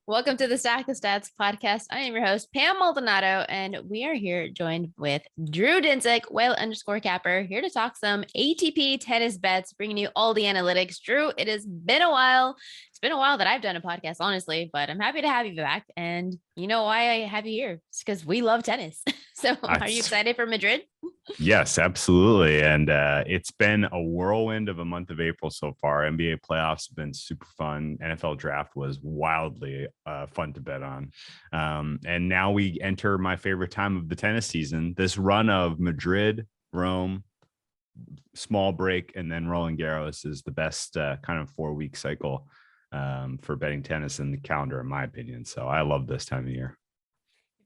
Welcome to the Stack of Stats podcast. I am your host, Pam Maldonado, and we are here joined with Drew Dinsick, whale_capper, here to talk some ATP tennis bets, bringing you all the analytics. Drew, it has been a while. It's been a while that I've done a podcast, honestly, but I'm happy to have you back. And you know why I have you here? It's because we love tennis. So are you excited for Madrid? Yes, absolutely. And it's been a whirlwind of a month of April so far. NBA playoffs have been super fun. NFL draft was wildly fun to bet on. And now we enter my favorite time of the tennis season, this run of Madrid, Rome, small break, and then Roland Garros is the best kind of 4-week cycle for betting tennis in the calendar, in my opinion. So I love this time of year.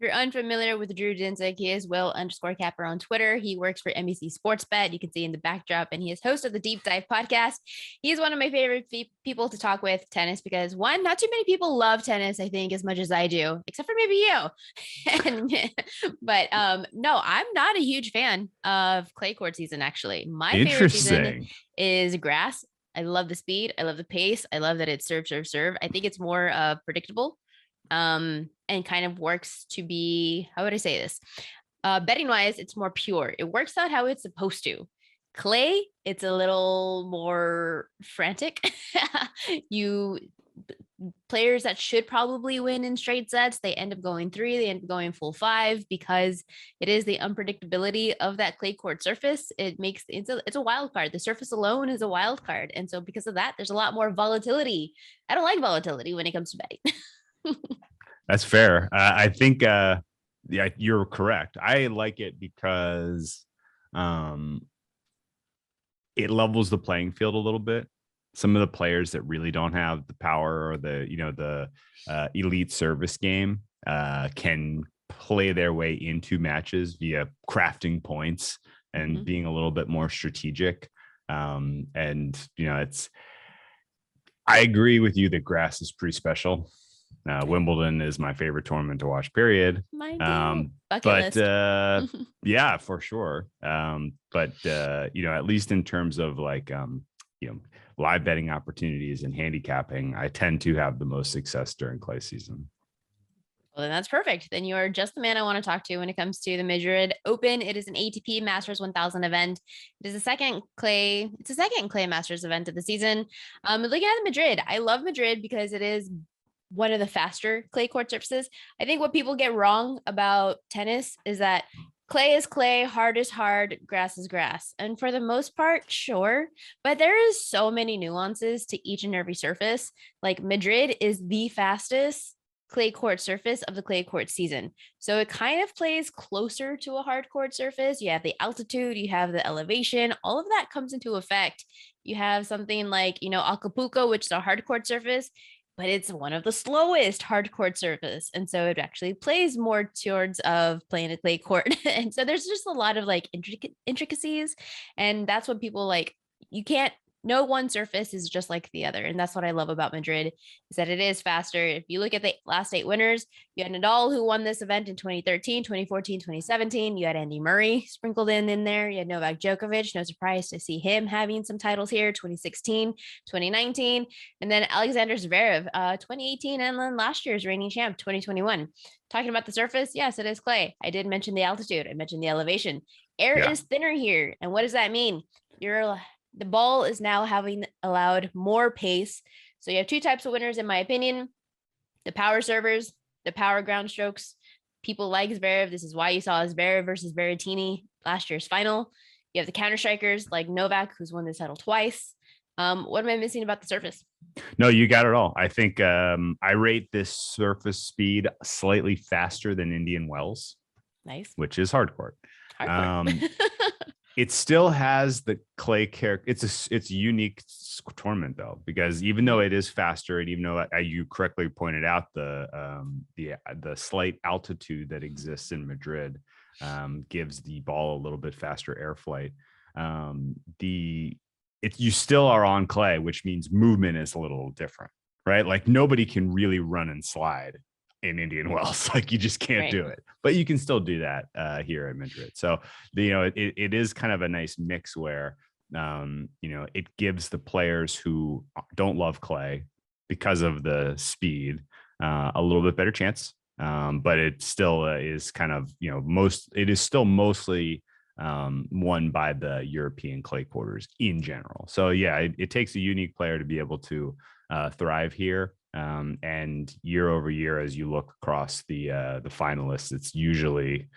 If you're unfamiliar with Drew Dinsick, he is Will_capper on Twitter. He works for NBC Sports Bet. You can see in the backdrop, and he is host of the Deep Dive podcast. He's one of my favorite people to talk with tennis because one, not too many people love tennis, I think, as much as I do, except for maybe you. But no, I'm not a huge fan of clay court season, actually. My favorite season is grass. I love the speed. I love the pace. I love that it's serve. I think it's more predictable. And kind of works to be, how would I say this? Betting wise, it's more pure. It works out how it's supposed to. Clay, it's a little more frantic. Players that should probably win in straight sets, they end up going 3, they end up going full 5 because it is the unpredictability of that clay court surface. It's a wild card. The surface alone is a wild card. And so because of that, there's a lot more volatility. I don't like volatility when it comes to betting. That's fair. I think, yeah, you're correct. I like it because it levels the playing field a little bit. Some of the players that really don't have the power or the elite service game can play their way into matches via crafting points and being a little bit more strategic. I agree with you that grass is pretty special. Wimbledon is my favorite tournament to watch, period. Yeah, for sure. At least in terms of live betting opportunities and handicapping, I tend to have the most success during clay season. Well, then that's perfect. Then you're just the man I want to talk to when it comes to the Madrid Open. It is an ATP Masters 1000 event. It is the second clay Masters event of the season. Looking at Madrid, I love Madrid because it is one of the faster clay court surfaces. I think what people get wrong about tennis is that clay is clay, hard is hard, grass is grass. And for the most part, sure. But there is so many nuances to each and every surface. Like Madrid is the fastest clay court surface of the clay court season. So it kind of plays closer to a hard court surface. You have the altitude, you have the elevation, all of that comes into effect. You have something like, Acapulco, which is a hard court surface, but it's one of the slowest hard court surface. And so it actually plays more towards of playing a clay court. And so there's just a lot of intricacies. And that's what people like. No one surface is just like the other. And that's what I love about Madrid is that it is faster. If you look at the last 8 winners, you had Nadal, who won this event in 2013, 2014, 2017. You had Andy Murray sprinkled in there. You had Novak Djokovic. No surprise to see him having some titles here, 2016, 2019. And then Alexander Zverev, 2018. And then last year's reigning champ, 2021. Talking about the surface, yes, it is clay. I did mention the altitude. I mentioned the elevation. Air is thinner here. And what does that mean? The ball is now having allowed more pace. So you have 2 types of winners, in my opinion. The power servers, the power ground strokes. People like Zverev. This is why you saw Zverev versus Berrettini last year's final. You have the counter strikers like Novak, who's won this title twice. What am I missing about the surface? No, you got it all. I think I rate this surface speed slightly faster than Indian Wells. Nice. Which is hard court. It still has the clay character. It's a unique tournament though, because even though it is faster, and even though you correctly pointed out the slight altitude that exists in Madrid gives the ball a little bit faster air flight. You still are on clay, which means movement is a little different, right? Like nobody can really run and slide in Indian Wells. Like you just can't do it, but you can still do that here in Madrid. So, it is kind of a nice mix where It gives the players who don't love clay because of the speed a little bit better chance. But it still is kind of, it is still mostly won by the European clay quarters in general. So yeah, it takes a unique player to be able to thrive here. And year over year, as you look across the finalists, it's usually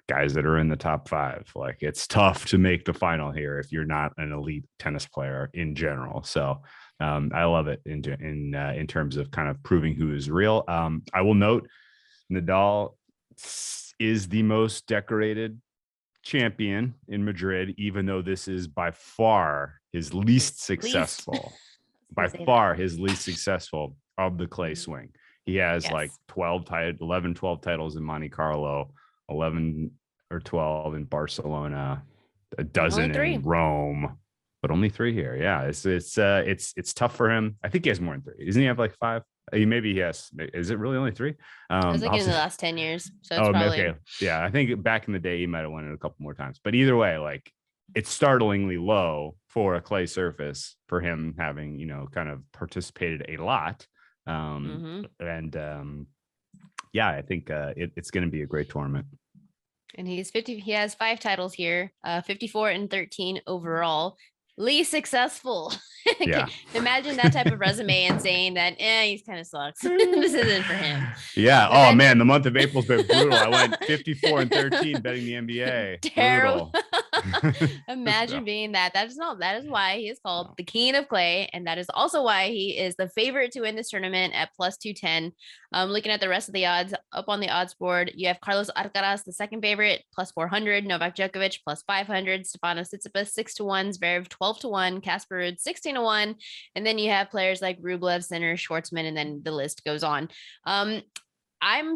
guys that are in the top 5. Like, it's tough to make the final here if you're not an elite tennis player in general. So I love it in terms of kind of proving who is real. I will note Nadal is the most decorated champion in Madrid, even though this is by far his least successful. By far his least successful of the clay swing. He has like 11, 12 titles in Monte Carlo, 11 or 12 in Barcelona, a dozen in Rome, but only 3 here. Yeah, it's tough for him. I think he has more than 3. Doesn't he have like 5? Maybe he has. Is it really only 3? I was thinking in the last 10 years. So it's probably okay. Yeah, I think back in the day he might have won it a couple more times. But either way, like, it's startlingly low for a clay surface for him, having, kind of participated a lot. Yeah, I think it's going to be a great tournament. And he has 5 titles here, 54 and 13 overall. Least successful. Yeah. Imagine that type of resume and saying that he's kind of sucks. This isn't for him. Yeah. Oh man, the month of April's been brutal. I went 54 and 13 betting the NBA. Terrible. Imagine being that. That is why he is called the King of Clay, and that is also why he is the favorite to win this tournament at plus 210. Looking at the rest of the odds up on the odds board, you have Carlos Alcaraz, the second favorite, plus 400, Novak Djokovic plus 500, Stefanos Tsitsipas 6-1, Zverev 12-1, Casper Ruud 16-1, and then you have players like Rublev, Sinner, Schwartzman, and then the list goes on. I'm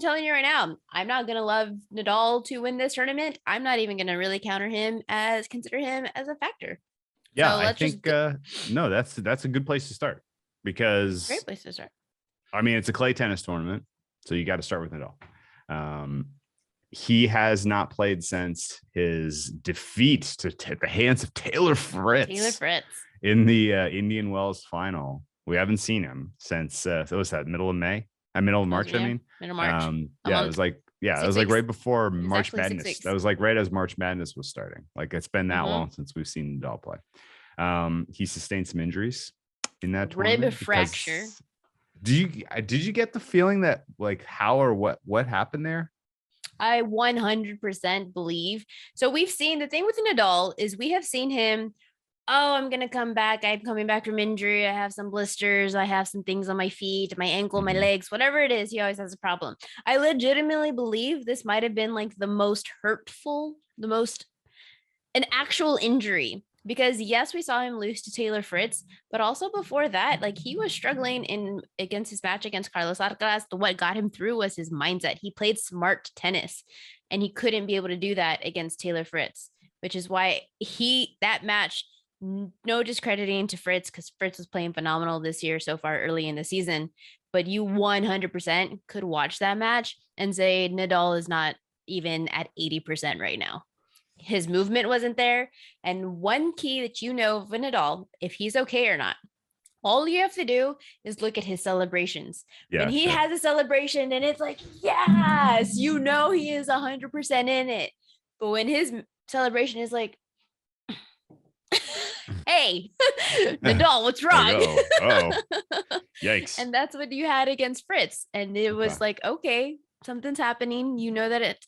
telling you right now, I'm not going to love Nadal to win this tournament. I'm not even going to really consider him as a factor. Yeah, so I think, no, that's a good place to start, because great place to start. I mean, it's a clay tennis tournament, so you got to start with Nadal. He has not played since his defeat to the hands of Taylor Fritz in the Indian Wells final. We haven't seen him since what was that, middle of March? Middle of March. It was like right before March Madness. That was like right as March Madness was starting. Like, it's been that long since we've seen Nadal play. He sustained some injuries in that tournament. Rib fracture. Did you get the feeling that, like, how or what happened there? I 100% believe. So we've seen, the thing with Nadal is we have seen him, I'm going to come back. I'm coming back from injury. I have some blisters. I have some things on my feet, my ankle, my legs, whatever it is. He always has a problem. I legitimately believe this might have been like the most hurtful, an actual injury. Because yes, we saw him lose to Taylor Fritz, but also before that, like, he was struggling against his match against Carlos Alcaraz. What got him through was his mindset. He played smart tennis, and he couldn't be able to do that against Taylor Fritz, which is why that match, no discrediting to Fritz, because Fritz was playing phenomenal this year so far early in the season, but you 100% could watch that match and say Nadal is not even at 80% right now. His movement wasn't there. And one key that of Nadal, if he's okay or not, all you have to do is look at his celebrations. When he has a celebration and it's like, yes, he is 100% in it. But when his celebration is like, hey, Nadal, what's wrong? Yikes. And that's what you had against Fritz. And it was like, okay, something's happening.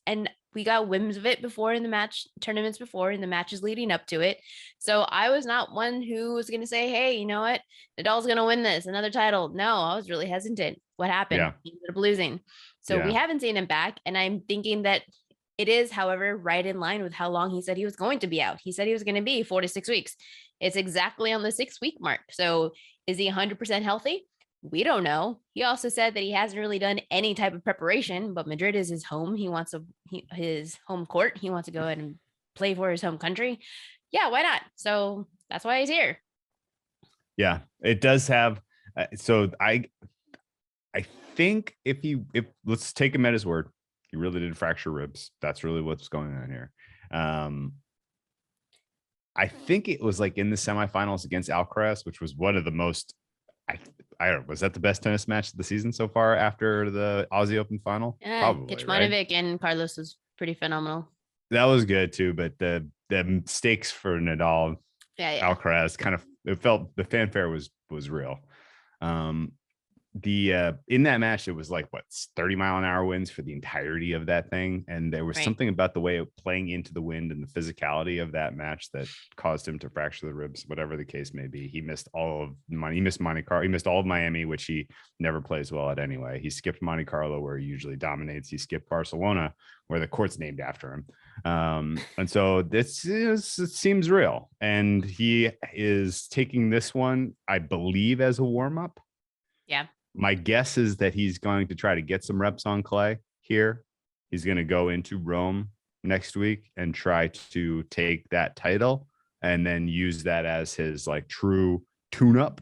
And we got whims of it before in the tournaments before, in the matches leading up to it. So I was not one who was going to say, hey, you know what? Nadal's going to win this, another title. No, I was really hesitant. What happened? Yeah. He ended up losing. So we haven't seen him back. And I'm thinking that it is, however, right in line with how long he said he was going to be out. He said he was going to be 4 to 6 weeks. It's exactly on the 6-week mark. So is he 100% healthy? We don't know. He also said that he hasn't really done any type of preparation, but Madrid is his home. He wants his home court. He wants to go ahead and play for his home country. Yeah, why not? So that's why he's here. Yeah, it does have. So I think if let's take him at his word, he really did fracture ribs. That's really what's going on here. I think it was like in the semifinals against Alcaraz, which was one of the most. I I don't know, was that the best tennis match of the season so far after the Aussie Open final? Yeah, Probably, right? Kecmanovic and Carlos was pretty phenomenal. That was good too, but the stakes for Nadal, Yeah, yeah. Alcaraz kind of, it felt the fanfare was real. Um, the in that match, it was like what, 30-mile-an-hour winds for the entirety of that thing, and there was Right. something about the way of playing into the wind and the physicality of that match that caused him to fracture the ribs, whatever the case may be. He missed all of Monte, he missed Monte Carlo, he missed all of Miami, which he never plays well at anyway. He skipped Monte Carlo, where he usually dominates. He skipped Barcelona, where the court's named after him. And so it seems real, and he is taking this one, I believe, as a warm-up. Yeah. My guess is that he's going to try to get some reps on clay here. He's going to go into Rome next week and try to take that title and then use that as his like true tune-up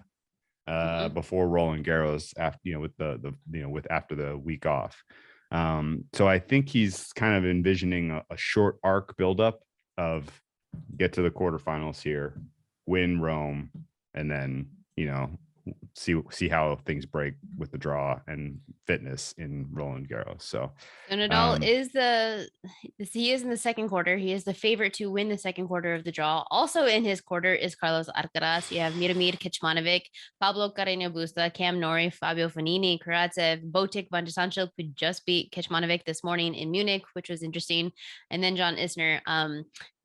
before Roland Garros after, with with after the week off. So I think he's kind of envisioning a short arc buildup of get to the quarterfinals here, win Rome, and then see how things break with the draw and fitness in Roland Garros. So Nadal he is in the second quarter. He is the favorite to win the second quarter of the draw. Also in his quarter is Carlos Alcaraz. You have Miramir Kecmanovic, Pablo Carreño Busta, Cam Norrie, Fabio Fognini, Karatsev, Botic, Van de Sancho could just beat Kecmanovic this morning in Munich, which was interesting. And then John Isner.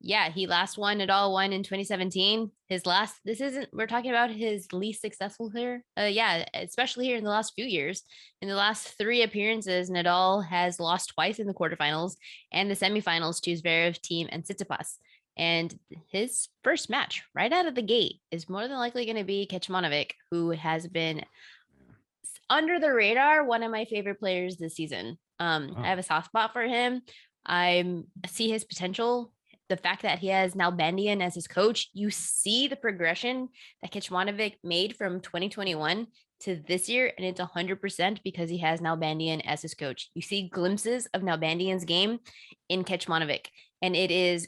Yeah, he last won won in 2017. We're talking about his least successful here. Yeah, especially here in the last few years. In the last 3 appearances, Nadal has lost twice in the quarterfinals and the semifinals to Zverev, Thiem, and Tsitsipas. And his first match right out of the gate is more than likely going to be Kecmanovic, who has been under the radar, one of my favorite players this season. I have a soft spot for him. I see his potential. The fact that he has now Bandian as his coach, you see the progression that Kecmanovic made from 2021 to this year, and it's 100% because he has now Bandian as his coach. You see glimpses of now Bandian's game in Kecmanovic, and it's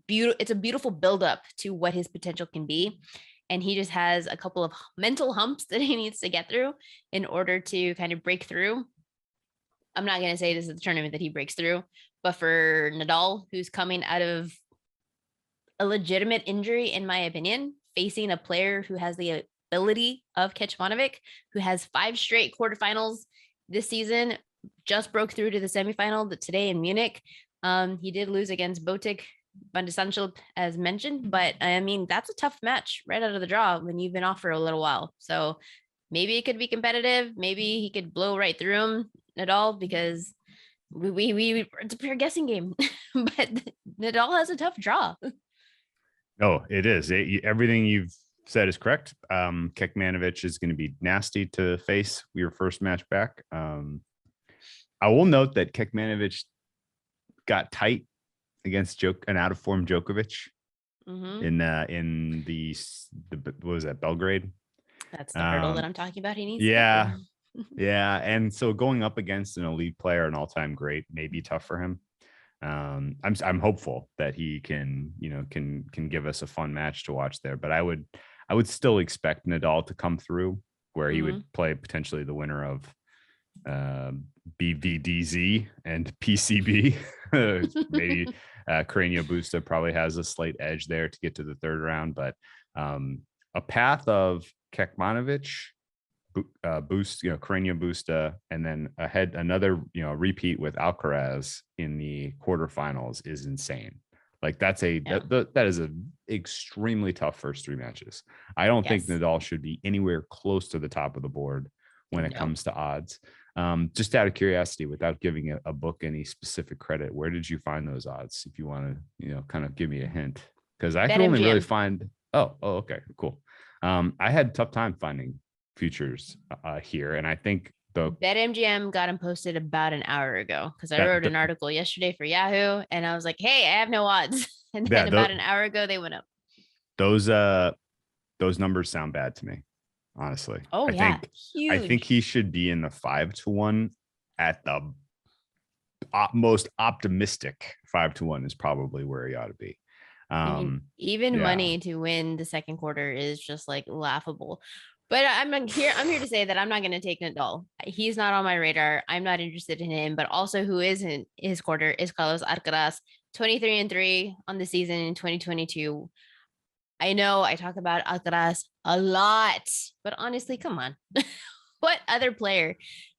beautiful. It's a beautiful buildup to what his potential can be. And he just has a couple of mental humps that he needs to get through in order to kind of break through. I'm not going to say this is the tournament that he breaks through, but for Nadal, who's coming out of a legitimate injury, in my opinion, facing a player who has the ability of Kecmanovic, who has 5 straight quarterfinals this season, just broke through to the semifinal today in Munich. He did lose against Botic, Van de Sancho, as mentioned, but I mean, that's a tough match right out of the draw when you've been off for a little while. So maybe it could be competitive. Maybe he could blow right through him at all, because we it's a pure guessing game. But Nadal has a tough draw. No, it is. Everything you've said is correct. Kecmanovic is going to be nasty to face your first match back. I will note that Kecmanovic got tight against an out of form Djokovic in the what was that, Belgrade? That's the hurdle that I'm talking about. He needs yeah. Yeah, and so going up against an elite player, an all-time great, may be tough for him. I'm hopeful that he can give us a fun match to watch there, but I would still expect Nadal to come through, where he would play potentially the winner of BVDZ and PCB. Maybe Carreño Busta probably has a slight edge there to get to the third round, but a path of Kecmanovic, Carreño Busta, and then another repeat with Alcaraz in the quarterfinals is insane. Like that is an extremely tough first 3 matches. I don't think Nadal should be anywhere close to the top of the board when it comes to odds. Just out of curiosity, without giving a book any specific credit, where did you find those odds? If you want to, kind of give me a hint, because I can only really find. Oh, okay, cool. I had a tough time finding futures here, and I think the BetMGM got him posted about an hour ago, because I wrote an article yesterday for Yahoo, and I was like, "Hey, I have no odds," and then about an hour ago they went up. Those numbers sound bad to me, honestly. Oh, I think he should be in the 5-1 at the most optimistic. 5-1 is probably where he ought to be. I mean, even Yeah. money to win the second quarter is just like laughable. But I'm here to say that I'm not going to take Nadal. He's not on my radar. I'm not interested in him. But also, who is in his quarter is Carlos Alcaraz, 23-3 on the season in 2022. I know I talk about Alcaraz a lot, but honestly, come on. What other player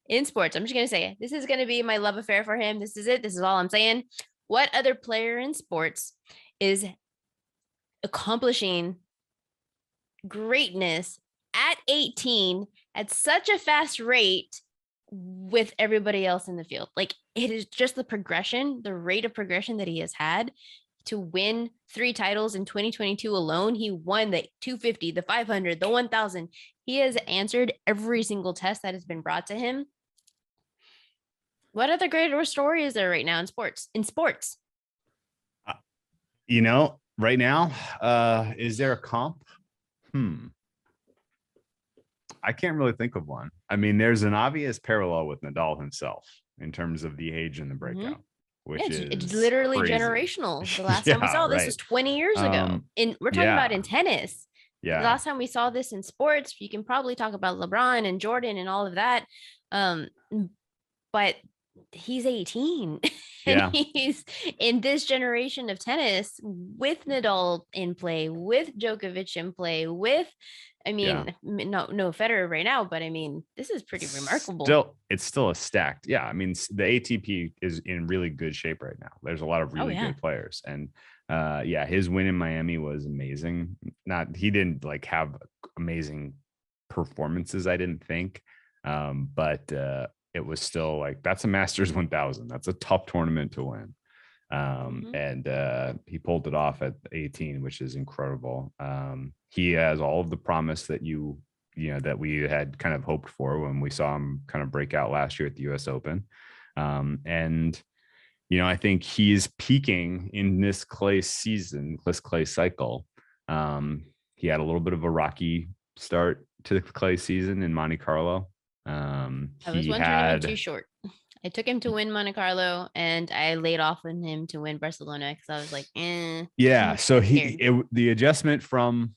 in sports? I'm just going to say it. This is going to be my love affair for him. This is it. This is all I'm saying. What other player in sports is accomplishing greatness at 18 at such a fast rate with everybody else in the field? Like, it is just the progression, the rate of progression that he has had to win 3 titles in 2022 alone. He won the 250, the 500, the 1000. He has answered every single test that has been brought to him. What other greater story is there right now in sports? Right now, is there a comp? I can't really think of one. I mean, there's an obvious parallel with Nadal himself in terms of the age and the breakout, which it's is literally crazy. generational. The last time we saw this was 20 years ago. We're talking about in tennis. The last time we saw this in sports, you can probably talk about LeBron and Jordan and all of that. But he's 18 and he's in this generation of tennis with Nadal in play, with Djokovic in play, with, I mean, no Federer right now, but I mean, this is pretty remarkable. It's still a stacked. Yeah. I mean, the ATP is in really good shape right now. There's a lot of really good players. And his win in Miami was amazing. He didn't like have amazing performances, I didn't think. But it was still like, that's a Masters 1000. That's a tough tournament to win. And he pulled it off at 18, which is incredible. He has all of the promise that that we had kind of hoped for when we saw him kind of break out last year at the US Open. And I think he's peaking in this clay cycle. He had a little bit of a rocky start to the clay season in Monte Carlo. I was one tournament too short. I took him to win Monte Carlo, and I laid off on him to win Barcelona because I was like, Yeah. So the adjustment from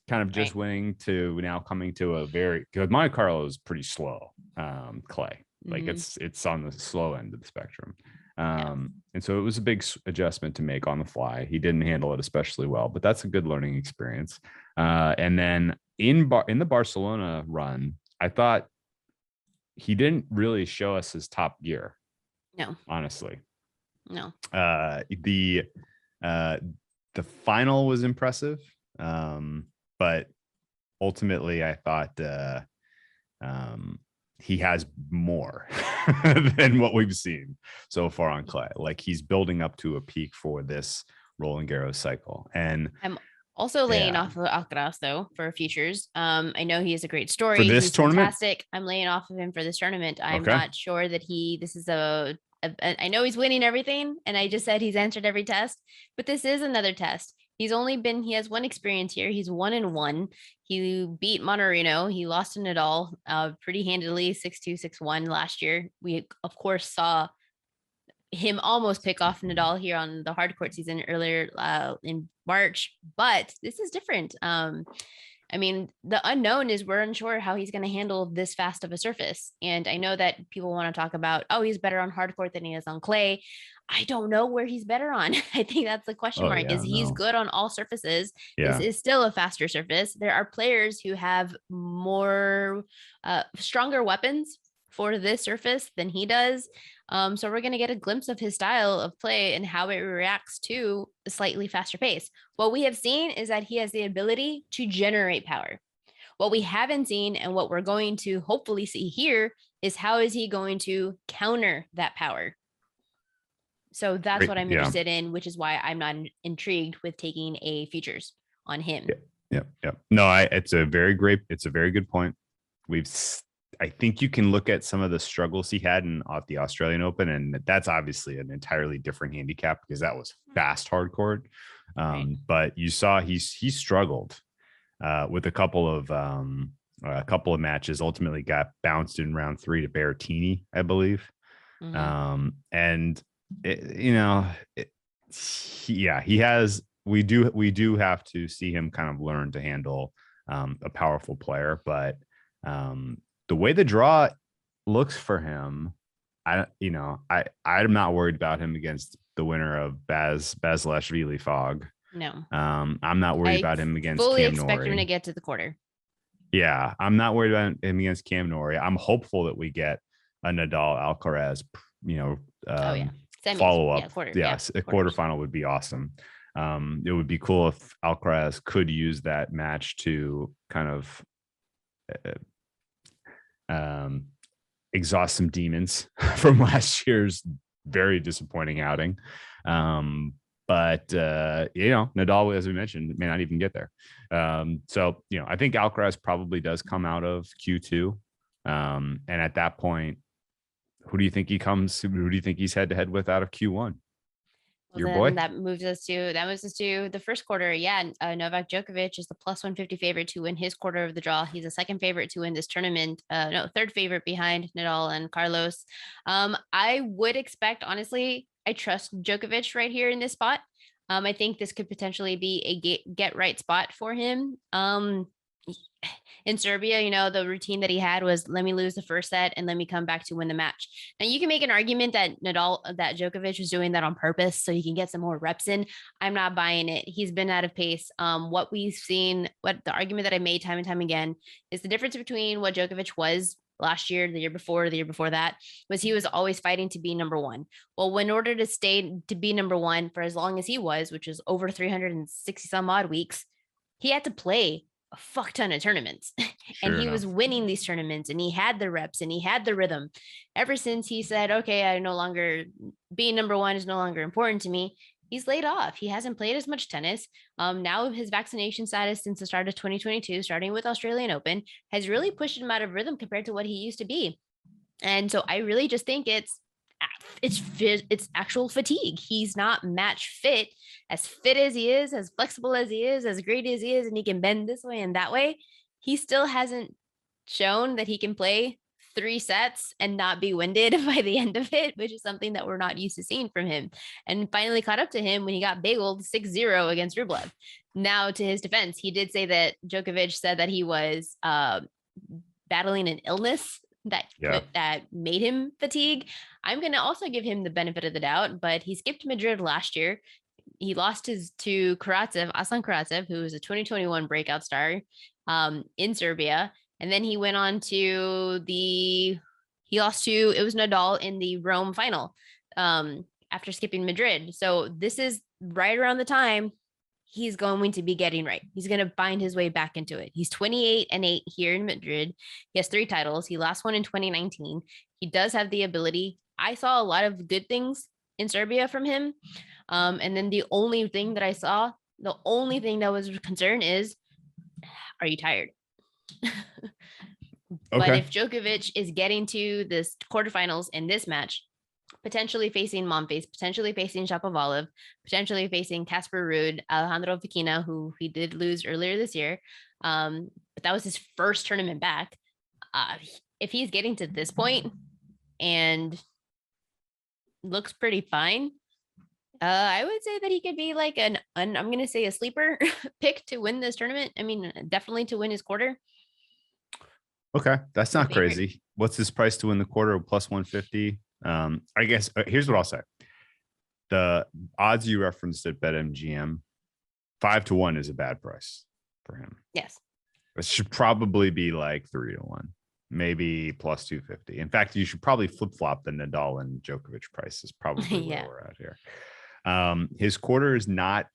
kind of just winning to now coming to a very good Monte Carlo is pretty slow clay. Like it's on the slow end of the spectrum. And so it was a big adjustment to make on the fly. He didn't handle it especially well, but that's a good learning experience. And then in the Barcelona run, I thought he didn't really show us his top gear. No, honestly, no. The final was impressive, but ultimately, I thought he has more than what we've seen so far on clay. Like, he's building up to a peak for this Roland Garros cycle, and I'm also laying off of Alcaraz though for futures. I know he has a great story for this he's tournament. Fantastic. I'm laying off of him for this tournament. I'm not sure that this is I know he's winning everything, and I just said he's answered every test, but this is another test. He has one experience here. He's 1-1. He beat Monterino. He lost to Nadal pretty handily, 6-2, 6-1 last year. We of course saw him almost pick off Nadal here on the hard court season earlier in March, but this is different. I mean, the unknown is we're unsure how he's going to handle this fast of a surface. And I know that people want to talk about, he's better on hard court than he is on clay. I don't know where he's better on. I think that's the question mark. He's good on all surfaces. This is still a faster surface. There are players who have more stronger weapons for this surface than he does. So we're going to get a glimpse of his style of play and how it reacts to a slightly faster pace. What we have seen is that he has the ability to generate power. What we haven't seen, and what we're going to hopefully see here, is how is he going to counter that power? So that's what I'm interested in, which is why I'm not intrigued with taking a futures on him. Yeah. No, it's a very good point. I think you can look at some of the struggles he had at the Australian Open, and that's obviously an entirely different handicap because that was fast hard court. But you saw he struggled with a couple of matches. Ultimately, got bounced in round 3 to Berrettini, I believe. And he has we do have to see him kind of learn to handle a powerful player, but the way the draw looks for him, I'm not worried about him against the winner of Basilashvili Fog. No, I'm not worried about him against fully Cam expect him to Norrie. get to the quarter. Yeah, I'm not worried about him against Cam Norrie. I'm hopeful that we get a Nadal Alcaraz, follow up. Yeah, quarter. Yes, a quarterfinal would be awesome. It would be cool if Alcaraz could use that match to kind of exhaust some demons from last year's very disappointing outing. But Nadal, as we mentioned, may not even get there. So I think Alcaraz probably does come out of Q2. And at that point, who do you think he comes? Who do you think he's head to head with out of Q1? Well, Your boy? That moves us to the first quarter. Yeah. Novak Djokovic is the plus 150 favorite to win his quarter of the draw. He's a second favorite to win this tournament. Third favorite behind Nadal and Carlos. I would expect, honestly, I trust Djokovic right here in this spot. I think this could potentially be a get right spot for him. In Serbia, the routine that he had was let me lose the first set and let me come back to win the match. Now you can make an argument that Djokovic was doing that on purpose so he can get some more reps in. I'm not buying it. He's been out of pace. What we've seen, what the argument that I made time and time again is the difference between what Djokovic was last year, the year before that, was he was always fighting to be number one. Well, in order to be number one for as long as he was, which is over 360 some odd weeks, he had to play a fuck ton of tournaments. And he was winning these tournaments and he had the reps and he had the rhythm. Ever since he said, okay, being number one is no longer important to me, he's laid off. He hasn't played as much tennis. Now his vaccination status since the start of 2022, starting with Australian Open, has really pushed him out of rhythm compared to what he used to be. And so I really just think it's actual fatigue. He's not match fit as he is, as flexible as he is, as great as he is, and he can bend this way and that way. He still hasn't shown that he can play 3 sets and not be winded by the end of it, which is something that we're not used to seeing from him. And finally caught up to him when he got bageled 6-0 against Rublev. Now, to his defense, he did say that Djokovic said that he was battling an illness that made him fatigue. I'm going to also give him the benefit of the doubt, but he skipped Madrid last year. He lost to Aslan Karatsev, who was a 2021 breakout star in Serbia. And then he went on to it was Nadal in the Rome final after skipping Madrid. So this is right around the time he's going to be getting right. He's going to find his way back into it. He's 28-8 here in Madrid. He has 3 titles. He lost one in 2019. He does have the ability. I saw a lot of good things in Serbia from him. And then the only thing that was a concern is, are you tired? But if Djokovic is getting to this quarterfinals in this match, potentially facing Monfils, potentially facing Shapovalov, potentially facing Casper Ruud, Alejandro Fekina, who he did lose earlier this year. But that was his first tournament back. If he's getting to this point and looks pretty fine, I would say that he could be like I'm going to say a sleeper pick to win this tournament. I mean, definitely to win his quarter. Okay, that's not crazy. What's his price to win the quarter? Plus 150. I guess here's what I'll say. The odds you referenced at BetMGM, 5-1 is a bad price for him. Yes. It should probably be like 3-1, maybe plus 250. In fact, you should probably flip-flop the Nadal and Djokovic prices, probably where we're at here. His quarter is not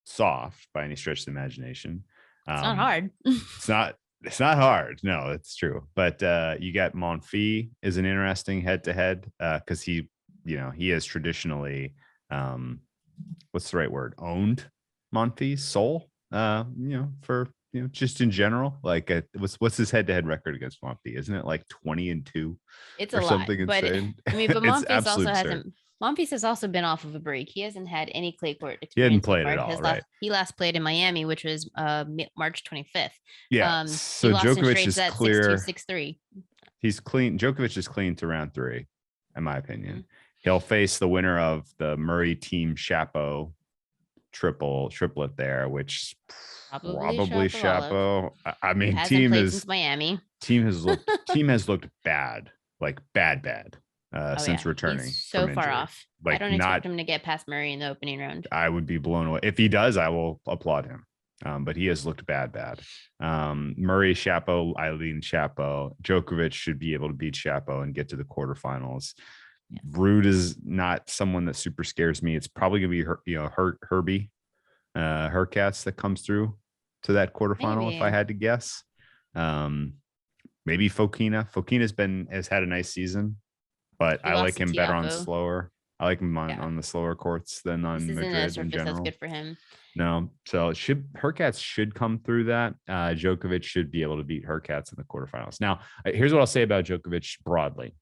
soft by any stretch of the imagination. It's not hard. It's not hard. No, it's true. But you got Monfils is an interesting head-to-head because he has traditionally, what's the right word? Owned Monfils, soul, for, just in general. Like what's his head-to-head record against Monfils? Isn't it like 20-2? It's a lot. Something insane? But Monfils also hasn't. Monfils has also been off of a break. He hasn't had any clay court experience. He hadn't played at all, right? He last played in Miami, which was March 25th. Yeah. So Djokovic is clear. 6-2, 6-3. He's clean. Djokovic is clean to round 3, in my opinion. Mm-hmm. He'll face the winner of the Murray Team Chapo triplet there, which Probably probably Shapovalov, Chapo. I who mean, hasn't played since Miami. team has looked bad, like bad, Oh since yeah, he's returning so from far injury. off. I Like don't not, expect him to get past Murray in the opening round. I would be blown away if he does. I will applaud him. But he has looked bad. Murray, Chapo, Eileen, Chapo, Djokovic should be able to beat Chapo and get to the quarterfinals. Yes. Rude is not someone that super scares me. It's probably gonna be Herbie, Hurkacz that comes through to that quarterfinal. Maybe. If I had to guess, maybe Fokina. Has had a nice season, but He I lost like to him better on Tiafoe. slower. I like him Yeah, on the slower courts than this on isn't a Madrid in surface that's general. good for him. No, so Hurkacz should come through that. Djokovic should be able to beat Hurkacz in the quarterfinals. Now, here's what I'll say about Djokovic broadly.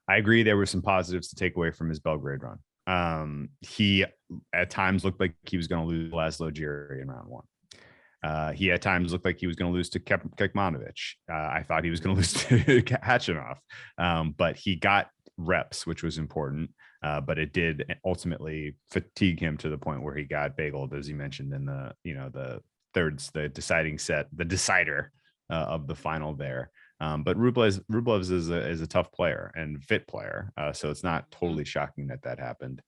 I agree there were some positives to take away from his Belgrade run. He at times looked like he was going to lose Laszlo Djere in round one. He at times looked like he was going to lose to Kekmanovic. I thought he was going to lose to Khachanov, but he got reps, which was important. But it did ultimately fatigue him to the point where he got bageled, as you mentioned in the the deciding set, the decider of the final there. But Rublev's is a tough player and fit player, so it's not totally shocking that happened.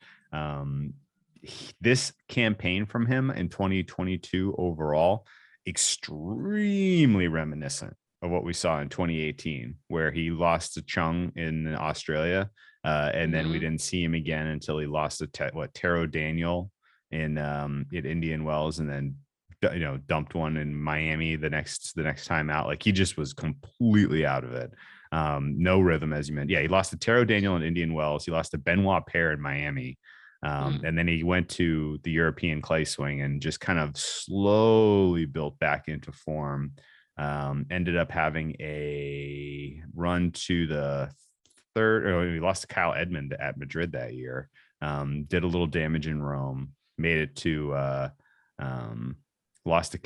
This campaign from him in 2022 overall, extremely reminiscent of what we saw in 2018, where he lost to Chung in Australia, and then we didn't see him again until he lost to Taro Daniel in at Indian Wells, and then dumped one in Miami the next time out. Like he just was completely out of it. No rhythm, as you mentioned. Yeah, he lost to Taro Daniel in Indian Wells. He lost to Benoit Paire in Miami. And then he went to the European clay swing and just kind of slowly built back into form. Ended up having a run to the third, or he lost to Kyle Edmund at Madrid that year. Did a little damage in Rome, made it to lost to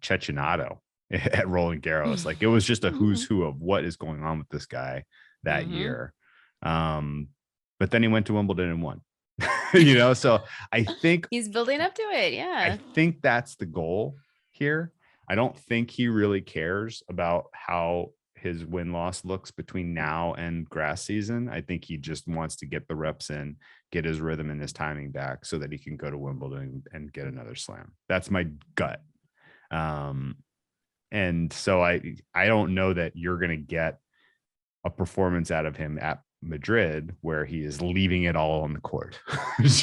Cecchinato at Roland Garros. Like it was just a who's who of what is going on with this guy that year. But then he went to Wimbledon and won. So I think he's building up to it. Yeah, I think that's the goal here. I don't think he really cares about how his win-loss looks between now and grass season. I think he just wants to get the reps in, get his rhythm and his timing back so that he can go to Wimbledon and get another slam. That's my gut. And so I don't know that you're going to get a performance out of him at Madrid where he is leaving it all on the court.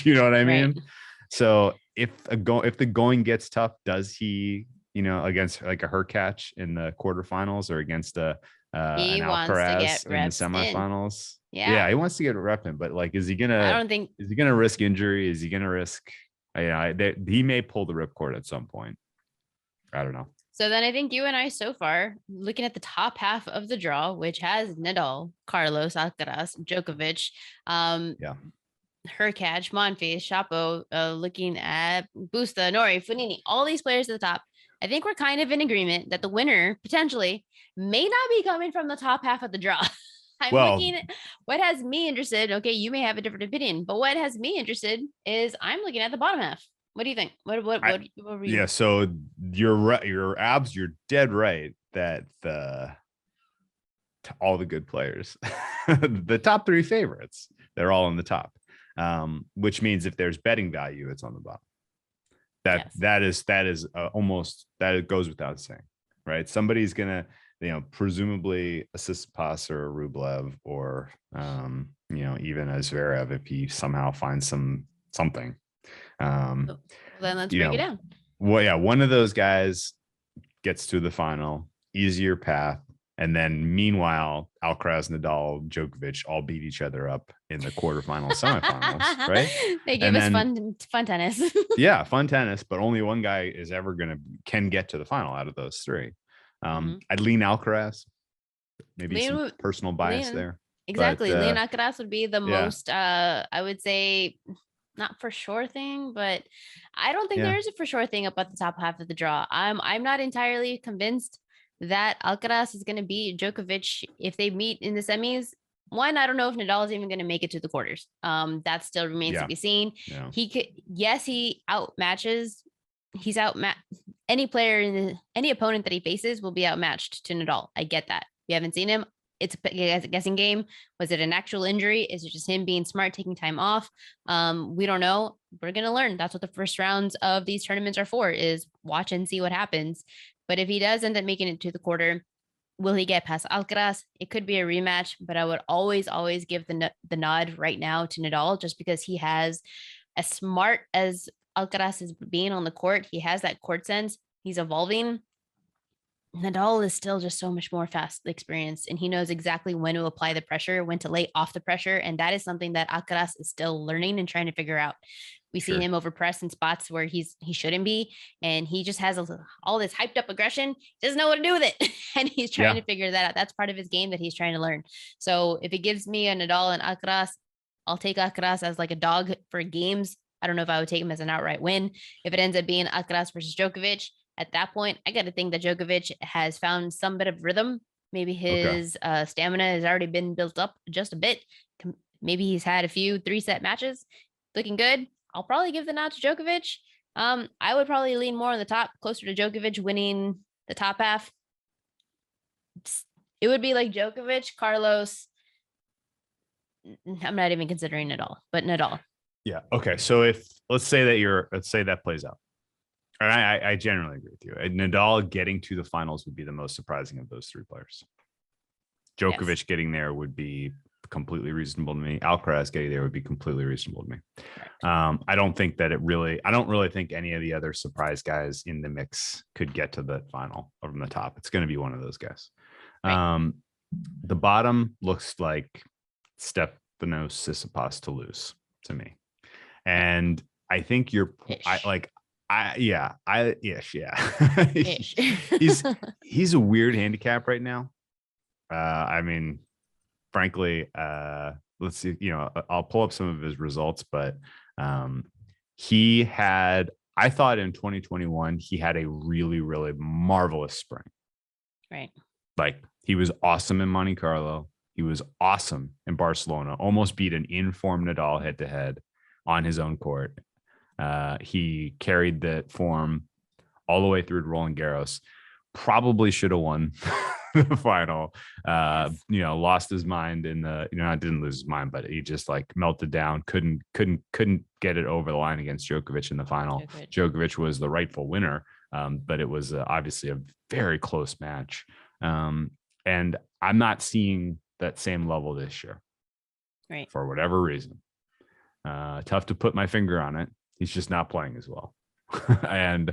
You know what I mean? Right. So if the going gets tough, does he, against like a Hurkacz in the quarterfinals or against an Alcaraz in the semifinals? Yeah, he wants to get a rep in, but like, is he gonna risk injury? Is he gonna risk? He may pull the ripcord at some point. I don't know. So then I think you and I so far looking at the top half of the draw, which has Nadal, Carlos Alcaraz, Djokovic, Hurkacz, Monfils, Chapo, looking at Busta, Nori, Fognini, all these players at the top. I think we're kind of in agreement that the winner potentially may not be coming from the top half of the draw. Looking at what has me interested. Okay, you may have a different opinion, but what has me interested is I'm looking at the bottom half. What do you think? What were you? Yeah, so you're right. You're dead right that all the good players, the top three favorites, they're all in the top. Which means if there's betting value, it's on the bottom. That is almost, that goes without saying, right? Somebody's gonna, presumably a Tsitsipas or a Rublev or even a Zverev if he somehow finds something. Then let's break it down. Well, yeah, one of those guys gets to the final, easier path, and then meanwhile, Alcaraz, Nadal, Djokovic all beat each other up in the quarterfinals, semifinals, right? They give us fun tennis. Yeah, fun tennis, but only one guy is ever can get to the final out of those three. I'd lean Alcaraz, maybe some personal bias there. Exactly, lean Alcaraz would be the most. I would say. Not for sure thing, but I don't think there is a for sure thing up at the top half of the draw. I'm not entirely convinced that Alcaraz is going to beat Djokovic if they meet in the semis. one, I don't know if Nadal is even going to make it to the quarters. That still remains to be seen. Yeah. He could, yes, he outmatches. He's any player any opponent that he faces will be outmatched to Nadal. I get that. We haven't seen him. It's a guessing game. Was it an actual injury? Is it just him being smart, taking time off? We don't know. We're going to learn. That's what the first rounds of these tournaments are for, is watch and see what happens. But if he does end up making it to the quarter, will he get past Alcaraz? It could be a rematch, but I would always give the nod right now to Nadal, just because he has, as smart as Alcaraz is being on the court, he has that court sense. He's evolving. Nadal is still just so much more fast experienced, and he knows exactly when to apply the pressure, when to lay off the pressure. And that is something that Alcaraz is still learning and trying to figure out. We see him overpress in spots where he shouldn't be, and he just has all this hyped up aggression. He doesn't know what to do with it, and he's trying to figure that out. That's part of his game that he's trying to learn. So if it gives me a Nadal and Alcaraz, I'll take Alcaraz as like a dog for games. I don't know if I would take him as an outright win. If it ends up being Alcaraz versus Djokovic, at that point, I got to think that Djokovic has found some bit of rhythm. Maybe his stamina has already been built up just a bit. Maybe he's had a few 3-set matches, looking good. I'll probably give the nod to Djokovic. I would probably lean more on the top, closer to Djokovic winning the top half. It would be like Djokovic, Carlos. I'm not even considering Nadal, but Nadal. Yeah. Okay. So let's say that plays out. And I generally agree with you. Nadal getting to the finals would be the most surprising of those three players. Djokovic getting there would be completely reasonable to me. Alcaraz getting there would be completely reasonable to me. I don't really think any of the other surprise guys in the mix could get to the final from the top. It's going to be one of those guys. Right. The bottom looks like Stefanos Tsitsipas to lose to me. And I think he's a weird handicap right now. I mean, frankly, let's see, I'll pull up some of his results, but I thought in 2021, he had a really, really marvelous spring. Right. Like, he was awesome in Monte Carlo. He was awesome in Barcelona, almost beat an informed Nadal head to head on his own court. He carried the form all the way through to Roland Garros. Probably should have won the final. Lost his mind in the. Didn't lose his mind, but he just like melted down. Couldn't get it over the line against Djokovic in the final. Djokovic was the rightful winner, but it was obviously a very close match. And I'm not seeing that same level this year, right? For whatever reason. Tough to put my finger on it. He's just not playing as well. And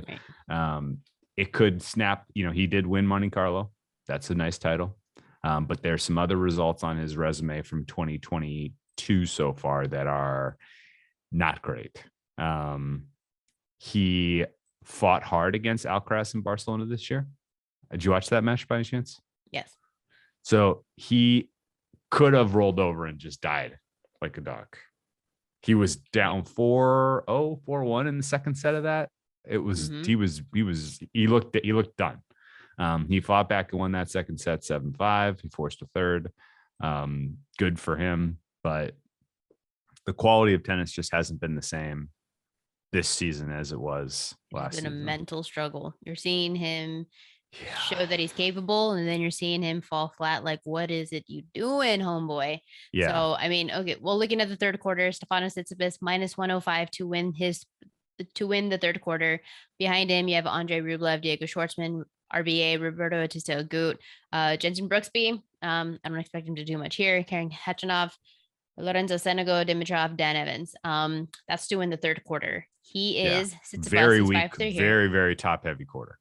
it could snap. He did win Monte Carlo. That's a nice title. But there's some other results on his resume from 2022 so far that are not great. He fought hard against Alcaraz in Barcelona this year. Did you watch that match by any chance? Yes. So he could have rolled over and just died like a dog. He was down 4-0, 4-1 in the second set of that. It was he looked done. He fought back and won that second set 7-5. He forced a third. Good for him, but the quality of tennis just hasn't been the same this season as it was last season. It's been a mental struggle. You're seeing him show that he's capable, and then you're seeing him fall flat. Like, what is it you doing, homeboy? Yeah. So I mean, okay, well, looking at the third quarter, Stefanos Tsitsipas -105 to win the third quarter. Behind him, you have Andre Rublev, Diego Schwartzman, RBA, Roberto Bautista Agut, Jensen Brooksby. I don't expect him to do much here. Karen Khachanov, Lorenzo Senego, Dimitrov, Dan Evans. That's to win the third quarter. He is very weak, very, very top heavy quarter.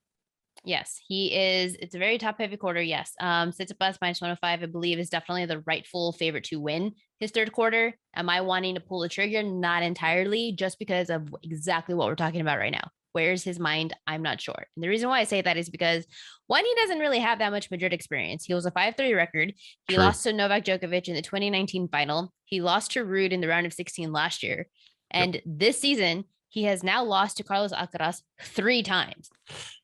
Yes, he is. It's a very top heavy quarter. Yes. Tsitsipas -105, I believe, is definitely the rightful favorite to win his third quarter. Am I wanting to pull the trigger? Not entirely, just because of exactly what we're talking about right now. Where's his mind? I'm not sure. And the reason why I say that is because, one, he doesn't really have that much Madrid experience. He was a 5-3 record. He lost to Novak Djokovic in the 2019 final. He lost to Ruud in the round of 16 last year. And this season, He has now lost to Carlos Alcaraz 3 times.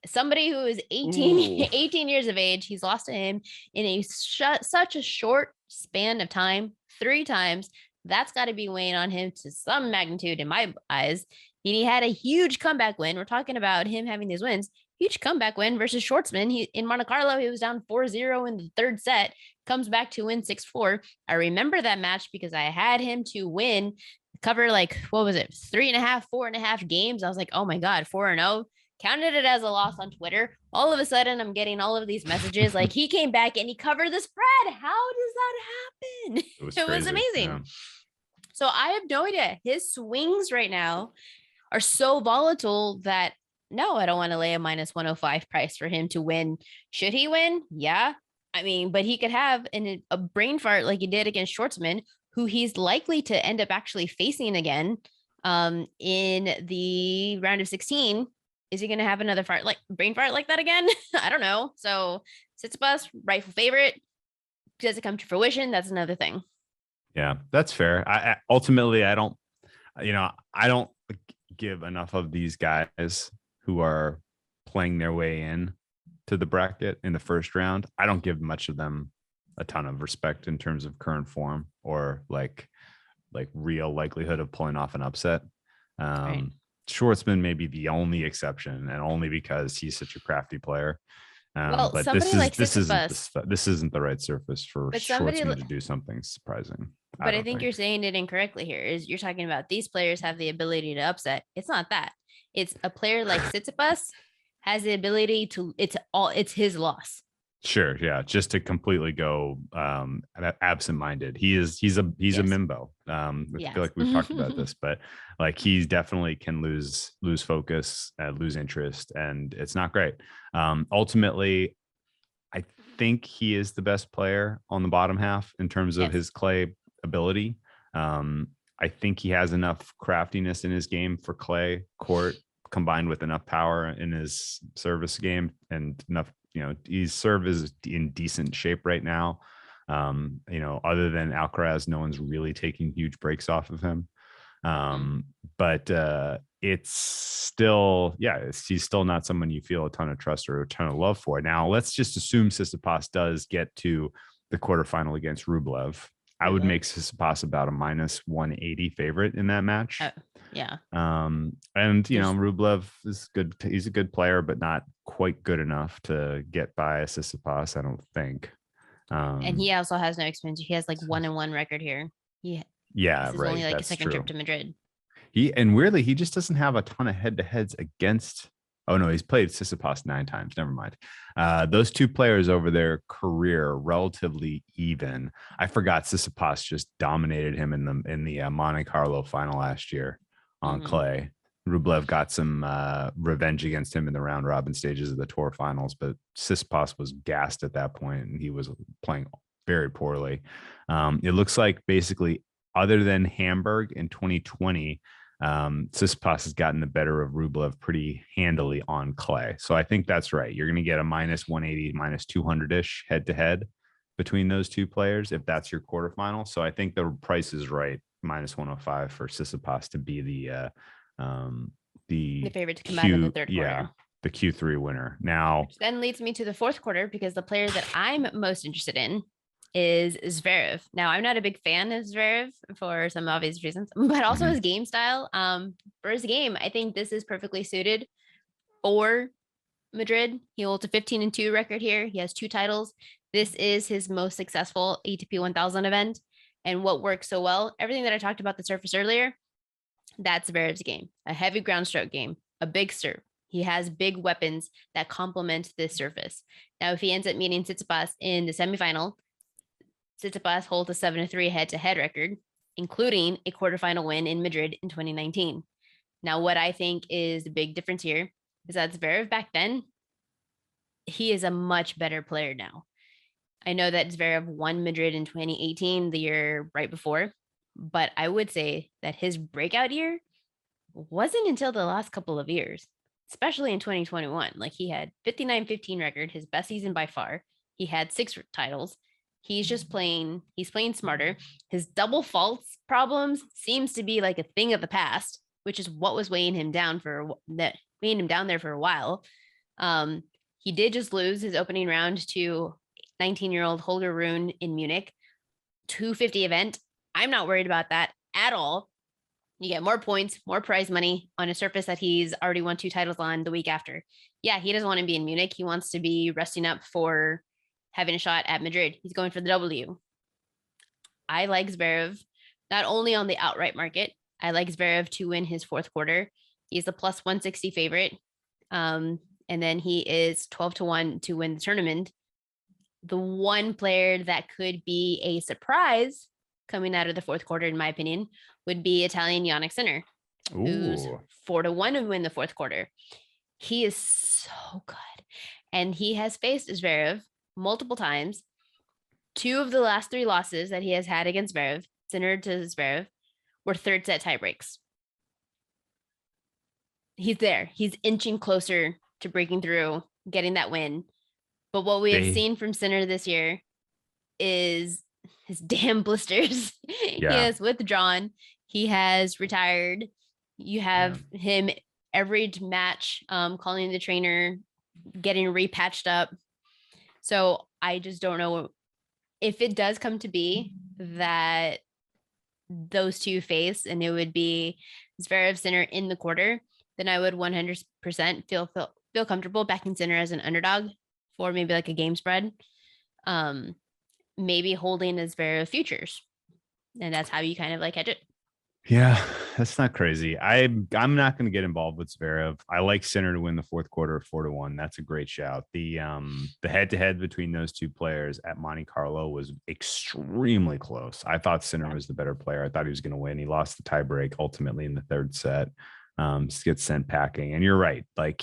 Somebody who is 18, Ooh. 18 years of age, he's lost to him in such a short span of time, 3 times. That's got to be weighing on him to some magnitude in my eyes. And he had a huge comeback win. We're talking about him having these wins. Huge comeback win versus Schwartzman. In Monte Carlo, he was down 4-0 in the third set, comes back to win 6-4. I remember that match because I had him to win, cover like, what was it, 3.5, 4.5 games. I was like, oh my God, 4-0. Counted it as a loss on Twitter. All of a sudden, I'm getting all of these messages like he came back and he covered the spread. How does that happen? It was amazing. Yeah. So I have no idea. His swings right now are so volatile that no, I don't want to lay a minus 105 price for him to win. Should he win? Yeah. I mean, but he could have a brain fart like he did against Schwartzman, who he's likely to end up actually facing again in the round of 16. Is he going to have another brain fart like that again? I don't know. So Tsitsipas, rightful favorite. Does it come to fruition? That's another thing. Yeah, that's fair. I ultimately, I don't give enough of these guys who are playing their way in to the bracket in the first round. I don't give much of them a ton of respect in terms of current form or like real likelihood of pulling off an upset. Right. Schwartzman may be the only exception, and only because he's such a crafty player. Well, But somebody like this Tsitsipas, isn't the right surface for but Schwartzman to do something surprising. But I think you're saying it incorrectly here. Is you're talking about these players have the ability to upset. It's not that. It's a player like Tsitsipas has the ability to. It's his loss. Sure, yeah, just to completely go absent-minded. He's a Mimbo. I feel like we've talked about this, but like he definitely can lose focus, lose interest, and it's not great. Ultimately, I think he is the best player on the bottom half in terms of his clay ability. I think he has enough craftiness in his game for clay court, combined with enough power in his service game and enough. His serve is in decent shape right now. Other than Alcaraz, no one's really taking huge breaks off of him. But it's still, he's still not someone you feel a ton of trust or a ton of love for. Now, let's just assume Tsitsipas does get to the quarterfinal against Rublev. I would make Tsitsipas about a minus 180 favorite in that match. Yeah. And Rublev is good. He's a good player, but not quite good enough to get by Tsitsipas, I don't think. And he also has no experience. He has like 1-1 record here. Yeah, this is right. only like That's a second true. trip to Madrid. Weirdly, he just doesn't have a ton of head-to-heads against. Oh no, he's played Tsitsipas 9 times. Never mind. Those two players over their career relatively even. I forgot Tsitsipas just dominated him in the Monte Carlo final last year on clay. Rublev got some revenge against him in the round robin stages of the tour finals, but Tsitsipas was gassed at that point and he was playing very poorly. It looks like basically, other than Hamburg in 2020, Tsitsipas has gotten the better of Rublev pretty handily on clay. So I think that's right. You're going to get a minus 180, minus 200-ish head-to-head between those two players if that's your quarterfinal. So I think the price is right, minus 105 for Tsitsipas to be the favorite to come out in the third quarter. The Q3 winner. Now, which then leads me to the fourth quarter, because the player that I'm most interested in is Zverev. Now, I'm not a big fan of Zverev for some obvious reasons, but also his game style. For his game, I think this is perfectly suited for Madrid. He holds a 15-2 record here. He has 2 titles. This is his most successful ATP 1000 event. And what works so well, everything that I talked about the surface earlier, that's Zverev's game. A heavy ground stroke game, a big serve. He has big weapons that complement this surface. Now, if he ends up meeting Tsitsipas in the semifinal, Tsitsipas holds a 7-3 head-to-head record, including a quarterfinal win in Madrid in 2019. Now, what I think is the big difference here is that Zverev back then, he is a much better player now. I know that Zverev won Madrid in 2018, the year right before, but I would say that his breakout year wasn't until the last couple of years, especially in 2021. Like, he had 59-15 record, his best season by far. He had 6 titles. He's playing smarter. His double faults problems seems to be like a thing of the past. which is what was weighing him down there for a while. He did just lose his opening round to 19-year-old Holger Rune in Munich, 250 event. I'm not worried about that at all. You get more points, more prize money on a surface that he's already won 2 titles on the week after. Yeah, he doesn't want to be in Munich. He wants to be resting up for having a shot at Madrid. He's going for the W. I like Zverev not only on the outright market. I like Zverev to win his fourth quarter. He's a plus 160 favorite. And then he is 12-1 to win the tournament. The one player that could be a surprise coming out of the fourth quarter, in my opinion, would be Italian Jannik Sinner, who's 4-1 to win the fourth quarter. He is so good. And he has faced Zverev multiple times. 2 of the last 3 losses that he has had against Sinner to Zverev, were third set tie breaks. He's there. He's inching closer to breaking through, getting that win. But what we have seen from Sinner this year is his damn blisters. He has withdrawn. He has retired. You have him every match, calling the trainer, getting repatched up. So I just don't know if it does come to be that those two face and it would be Zverev Sinner in the quarter, then I would 100% feel comfortable backing Sinner as an underdog for maybe like a game spread. Maybe holding as Zverev futures. And that's how you kind of like hedge it. Yeah, that's not crazy. I'm not going to get involved with Zverev. I like Sinner to win the fourth quarter 4-1. That's a great shout. The head-to-head between those two players at Monte Carlo was extremely close. I thought Sinner was the better player. I thought he was going to win. He lost the tiebreak ultimately in the third set. Gets sent packing. And you're right. Like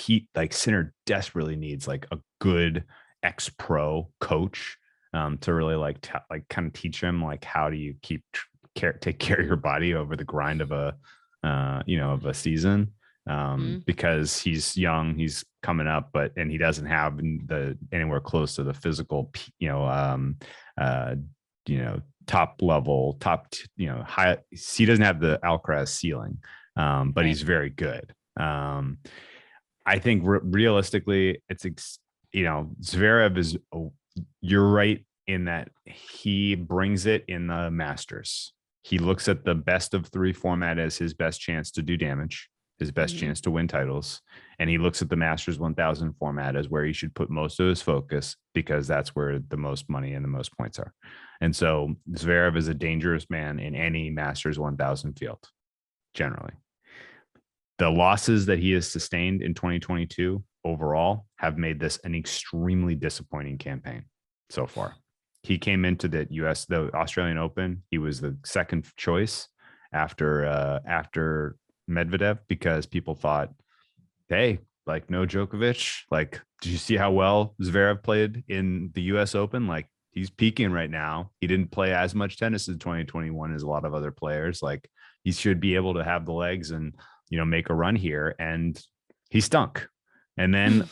Sinner desperately needs like a good ex-pro coach to really kind of teach him like how do you take care of your body over the grind of a season, because he's young, he's coming up, and he doesn't have anywhere close to the physical, top level, high. He doesn't have the Alcaraz ceiling, but he's very good. I think realistically, it's Zverev is. You're right in that he brings it in the Masters. He looks at the best of 3 format as his best chance to do damage, his best chance to win titles. And he looks at the Masters 1000 format as where he should put most of his focus, because that's where the most money and the most points are. And so Zverev is a dangerous man in any Masters 1000 field, generally. The losses that he has sustained in 2022 overall have made this an extremely disappointing campaign so far. He came into the Australian Open. He was the second choice after Medvedev, because people thought, hey, like no Djokovic. Like, did you see how well Zverev played in the US Open? Like, he's peaking right now. He didn't play as much tennis in 2021 as a lot of other players. Like, he should be able to have the legs and, make a run here. And he stunk. And then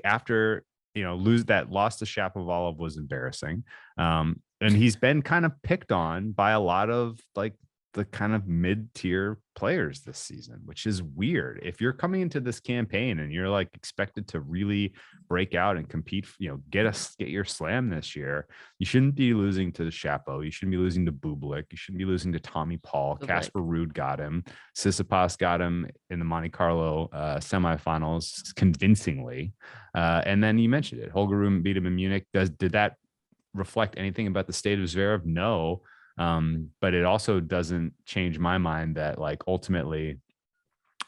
after, loss to Shapovalov was embarrassing. And he's been kind of picked on by a lot of like the kind of mid-tier players this season, which is weird. If you're coming into this campaign and you're like expected to really break out and compete, get your slam this year, you shouldn't be losing to the Shapo. You shouldn't be losing to Bublik. You shouldn't be losing to Tommy Paul. Casper Ruud got him. Tsitsipas got him in the Monte Carlo semifinals convincingly. And then you mentioned it. Holger Rune beat him in Munich. Did that reflect anything about the state of Zverev? No. But it also doesn't change my mind that like ultimately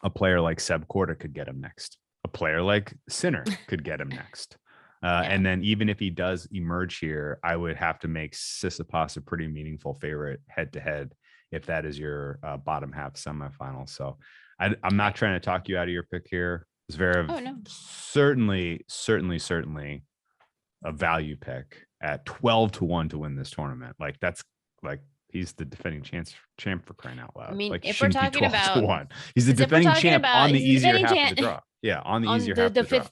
a player like Seb Korda could get him next. A player like Sinner could get him next. And then even if he does emerge here, I would have to make Tsitsipas a pretty meaningful favorite head to head if that is your bottom half semifinal. So I'm not trying to talk you out of your pick here. Zverev, certainly a value pick at 12-1 to win this tournament. Like that's like he's the defending champ for crying out loud. I mean, like if we're talking about he's the defending champ on the easier half of the draw. Yeah, on the easier half. The fifth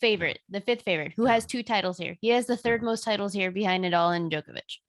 favorite, who has 2 titles here. He has the third most titles here behind Nadal and Djokovic.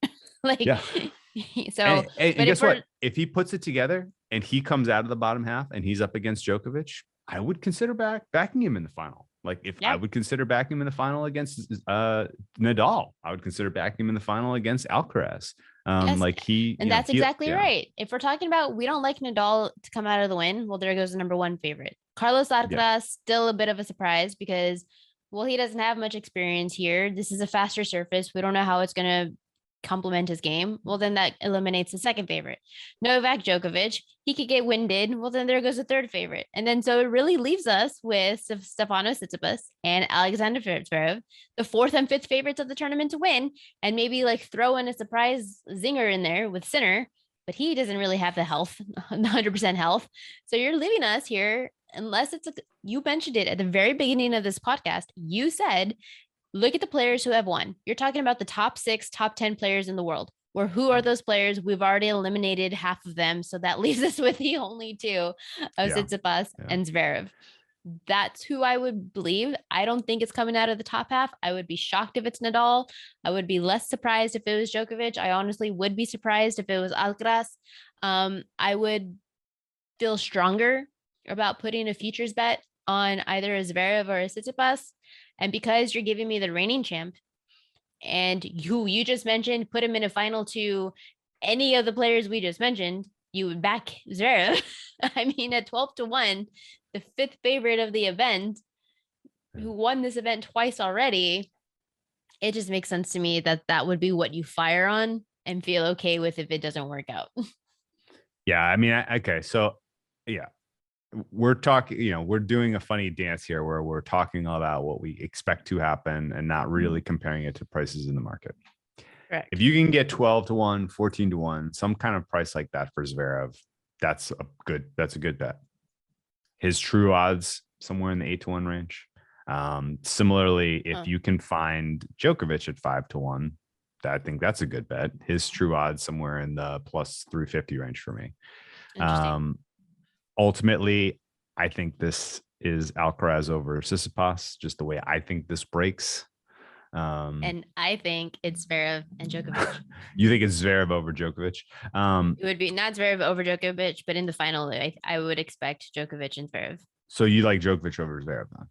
So, and guess what? If he puts it together and he comes out of the bottom half and he's up against Djokovic, I would consider backing him in the final. Like if I would consider backing him in the final against Nadal, I would consider backing him in the final against Alcaraz. Yes. Like and that's exactly right. If we're talking about we don't like Nadal to come out of the win, well, there goes the number one favorite. Carlos Alcaraz, still a bit of a surprise because, well, he doesn't have much experience here. This is a faster surface. We don't know how it's going to complement his game. Well, then that eliminates the second favorite. Novak Djokovic, he could get winded. Well, then there goes the third favorite. And then so it really leaves us with Stefanos Tsitsipas and Alexander Zverev, the fourth and fifth favorites of the tournament to win, and maybe like throw in a surprise zinger in there with Sinner, but he doesn't really have the health, 100% health. So you're leaving us here, unless you mentioned it at the very beginning of this podcast. You said, look at the players who have won. You're talking about the top 6, top 10 players in the world. Or who are those players? We've already eliminated half of them. So that leaves us with the only two of Tsitsipas and Zverev. That's who I would believe. I don't think it's coming out of the top half. I would be shocked if it's Nadal. I would be less surprised if it was Djokovic. I honestly would be surprised if it was Alcaraz. I would feel stronger about putting a futures bet on either a Zverev or a Tsitsipas. And because you're giving me the reigning champ and you just mentioned, put him in a final to any of the players we just mentioned, you would back Zverev. I mean, at 12-1, the fifth favorite of the event, who won this event twice already, it just makes sense to me that that would be what you fire on and feel okay with if it doesn't work out. Yeah. I mean, okay. So yeah, we're talking, we're doing a funny dance here where we're talking about what we expect to happen and not really comparing it to prices in the market. Correct. If you can get 12-1, 14-1, some kind of price like that for Zverev, that's a good bet. His true odds somewhere in the 8-1 range. Similarly, if you can find Djokovic at 5-1, I think that's a good bet. His true odds somewhere in the plus 350 range for me. Ultimately, I think this is Alcaraz over Tsitsipas, just the way I think this breaks. And I think it's Zverev and Djokovic. You think it's Zverev over Djokovic? It would be not Zverev over Djokovic, but in the final, I would expect Djokovic and Zverev. So you like Djokovic over Zverev then?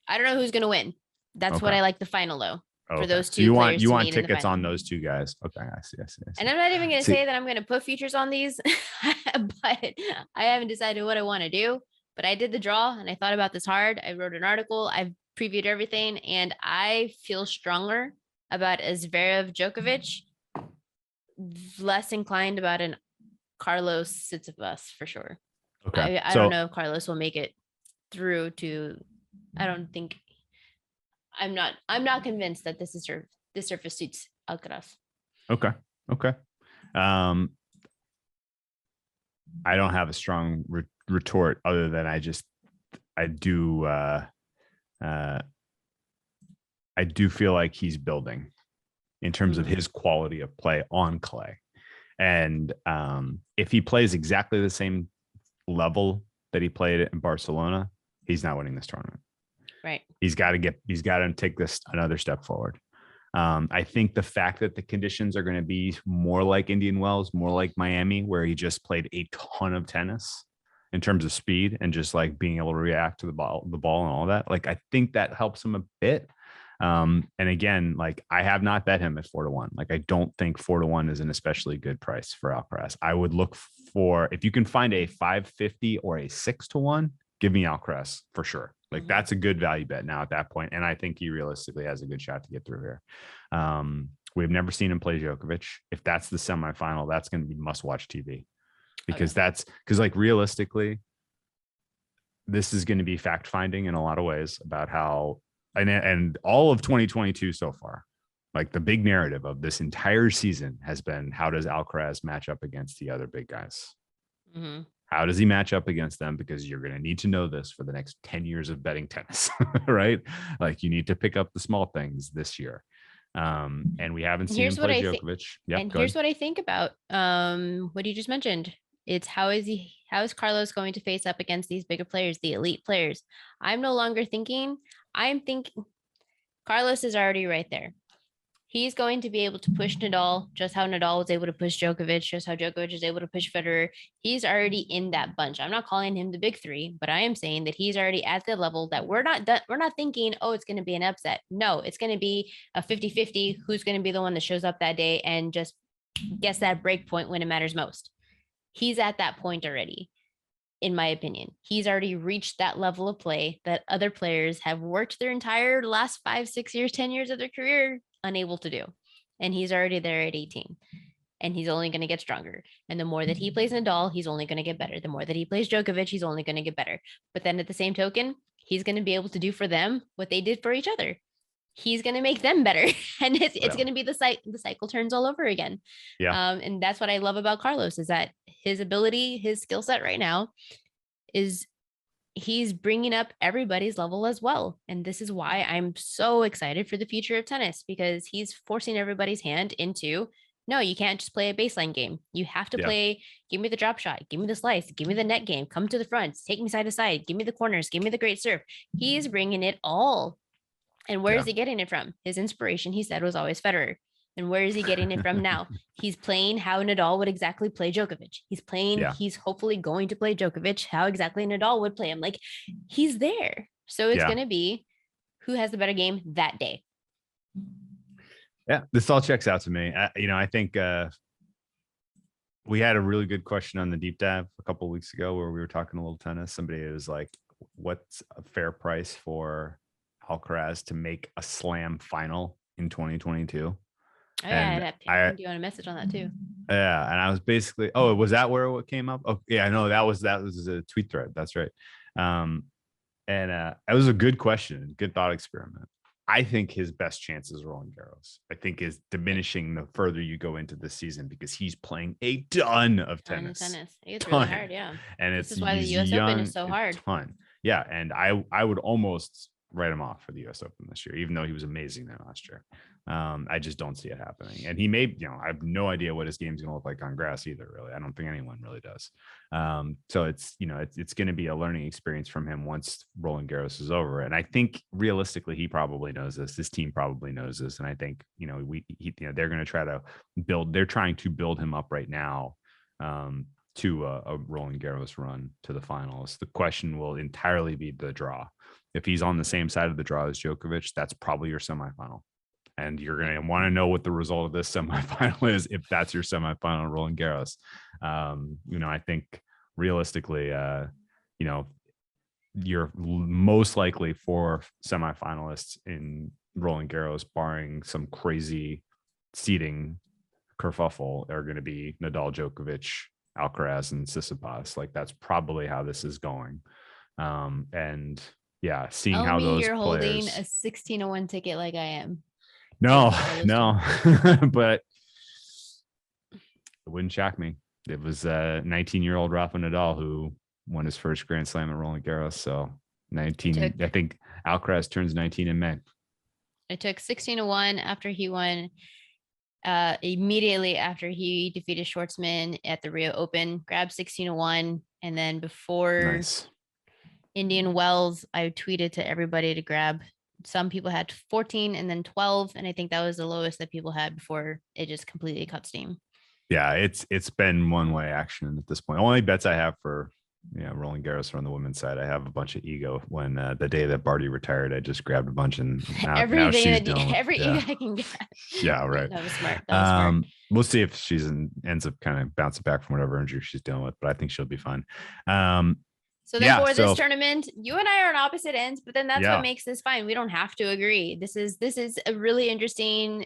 I don't know who's going to win. That's what I like the final though. For those two, you want tickets on those two guys. Okay, I see. And I'm not even going to say that I'm going to put futures on these, but I haven't decided what I want to do. But I did the draw and I thought about this hard. I wrote an article. I've previewed everything, and I feel stronger about a Zverev Djokovic, less inclined about an Carlos Tsitsipas for sure. Okay, I don't know if Carlos will make it through to. I don't think. I'm not convinced that this surface suits Alcaraz. Okay. I don't have a strong retort other than I do feel like he's building in terms of his quality of play on clay. And if he plays exactly the same level that he played in Barcelona, he's not winning this tournament. Right. He's got to take this another step forward. I think the fact that the conditions are going to be more like Indian Wells, more like Miami, where he just played a ton of tennis in terms of speed and just like being able to react to the ball and all that. Like, I think that helps him a bit. And again, like I have not bet him at 4-1. Like, I don't think 4-1 is an especially good price for Alcaraz. I would look for, if you can find a 550 or a 6-1, give me Alcaraz for sure. Like that's a good value bet now at that point. And I think he realistically has a good shot to get through here. We've never seen him play Djokovic. If that's the semifinal, that's going to be must watch TV because like realistically, this is going to be fact finding in a lot of ways about how, and all of 2022 so far, like the big narrative of this entire season has been, how does Alcaraz match up against the other big guys? Mm-hmm. How does he match up against them? Because you're going to need to know this for the next 10 years of betting tennis, right? Like you need to pick up the small things this year. And we haven't seen him play Djokovic. And here's what I think about what you just mentioned. It's how is Carlos going to face up against these bigger players, the elite players? I'm thinking Carlos is already right there. He's going to be able to push Nadal just how Nadal was able to push Djokovic, just how Djokovic is able to push Federer. He's already in that bunch. I'm not calling him the big three, but I am saying that he's already at the level that we're not thinking, oh, it's going to be an upset. No, it's going to be a 50-50 who's going to be the one that shows up that day and just gets that break point when it matters most. He's at that point already. In my opinion, he's already reached that level of play that other players have worked their entire last 5, 6 years, 10 years of their career unable to do. And he's already there at 18. And he's only going to get stronger. And the more that he plays Nadal, he's only going to get better. The more that he plays Djokovic, he's only going to get better. But then at the same token, he's going to be able to do for them what they did for each other. He's going to make them better. And it's going to be the cycle turns all over again. Yeah. And that's what I love about Carlos is that his ability, his skill set right now is he's bringing up everybody's level as well. And this is why I'm so excited for the future of tennis, because he's forcing everybody's hand into, no, you can't just play a baseline game. You have to play, give me the drop shot, give me the slice, give me the net game, come to the front, take me side to side, give me the corners, give me the great serve. He's bringing it all. And where is he getting it from? His inspiration, he said, was always Federer. And where is he getting it from now? He's playing how Nadal would exactly play Djokovic. He's playing, he's hopefully going to play Djokovic how exactly Nadal would play him. Like, he's there. So it's going to be who has the better game that day. Yeah, this all checks out to me. I think we had a really good question on the deep dive a couple of weeks ago where we were talking a little tennis. Somebody was like, what's a fair price for Alcaraz to make a slam final in 2022? Oh, yeah, I do want a message on that too. Yeah, and I was basically, was that where it came up? Oh, yeah, no, that was a tweet thread. That's right. And it was a good question, good thought experiment. I think his best chance is Roland Garros. I think is diminishing the further you go into the season because he's playing a ton of tennis. It's really hard, yeah. And this is why the U.S. Open is so hard. Yeah, and I would almost write him off for the U.S. Open this year, even though he was amazing there last year. I just don't see it happening. And he may, I have no idea what his game's going to look like on grass either, really. I don't think anyone really does. So it's, it's going to be a learning experience from him once Roland Garros is over. And I think realistically, he probably knows this. His team probably knows this. And I think, they're going to try to they're trying to build him up right now to a Roland Garros run to the finals. The question will entirely be the draw. If he's on the same side of the draw as Djokovic, that's probably your semifinal. And you're going to want to know what the result of this semifinal is if that's your semifinal Roland Garros. I think realistically, you're most likely 4 semifinalists in Roland Garros, barring some crazy seeding kerfuffle, are going to be Nadal, Djokovic, Alcaraz, and Tsitsipas. Like that's probably how this is going. And yeah, seeing how those you're players... holding a 16-1 ticket like I am. No, but it wouldn't shock me. It was a 19-year-old Rafa Nadal who won his first Grand Slam at Roland Garros. So 19, I think Alcaraz turns 19 in May. It took 16-1 after he won. Immediately after he defeated Schwartzman at the Rio Open, grabbed 16-1, and then before Indian Wells, I tweeted to everybody to grab. Some people had 14 and then 12, and I think that was the lowest that people had before it just completely cut steam. Yeah, it's been one-way action at this point. Only bets I have for Roland Garros on the women's side, I have a bunch of ego. When the day that Barty retired, I just grabbed a bunch, and every ego I can get. Yeah, right. That was smart. We'll see if she's ends up kind of bouncing back from whatever injury she's dealing with, but I think she'll be fine. So then for this tournament, you and I are on opposite ends, but then that's what makes this fine. We don't have to agree. This is a really interesting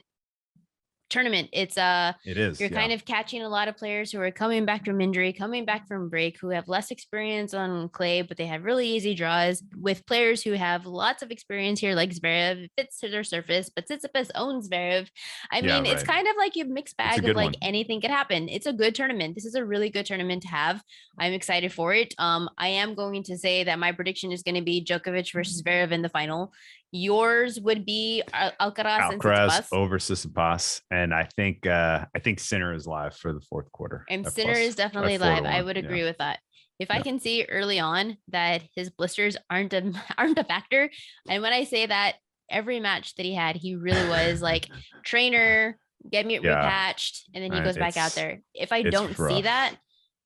tournament. It is. You're kind of catching a lot of players who are coming back from injury, coming back from break, who have less experience on clay, but they have really easy draws, with players who have lots of experience here, like Zverev. It fits to their surface, but Tsitsipas owns Zverev. I mean, it's kind of like a mixed bag of like anything could happen. It's a good tournament. This is a really good tournament to have. I'm excited for it. I am going to say that my prediction is going to be Djokovic versus Zverev in the final. Yours would be Alcaraz and Tsitsipas over Tsitsipas, and I think Sinner is live for the fourth quarter. And Sinner is definitely live. I would agree with that. If I can see early on that his blisters aren't a factor, and when I say that, every match that he had, he really was like, trainer, get me repatched, and then he goes back out there. If I don't see that,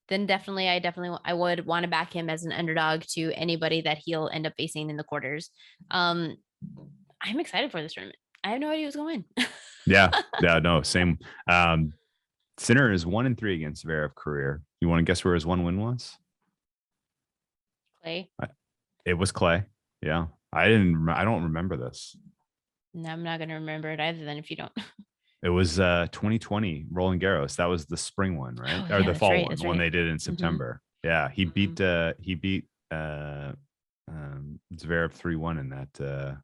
then definitely I would want to back him as an underdog to anybody that he'll end up facing in the quarters. I'm excited for this tournament. I have no idea who's going to win. Yeah, no, same. Sinner is 1-3 against Zverev career. You want to guess where his one win was? Clay. It was Clay. Yeah, I don't remember this. No, I'm not going to remember it either. Then if you don't. It was 2020 Roland Garros. That was the spring one, right? Or the fall one, the one they did in September. Yeah, he beat Zverev 3-1 in that.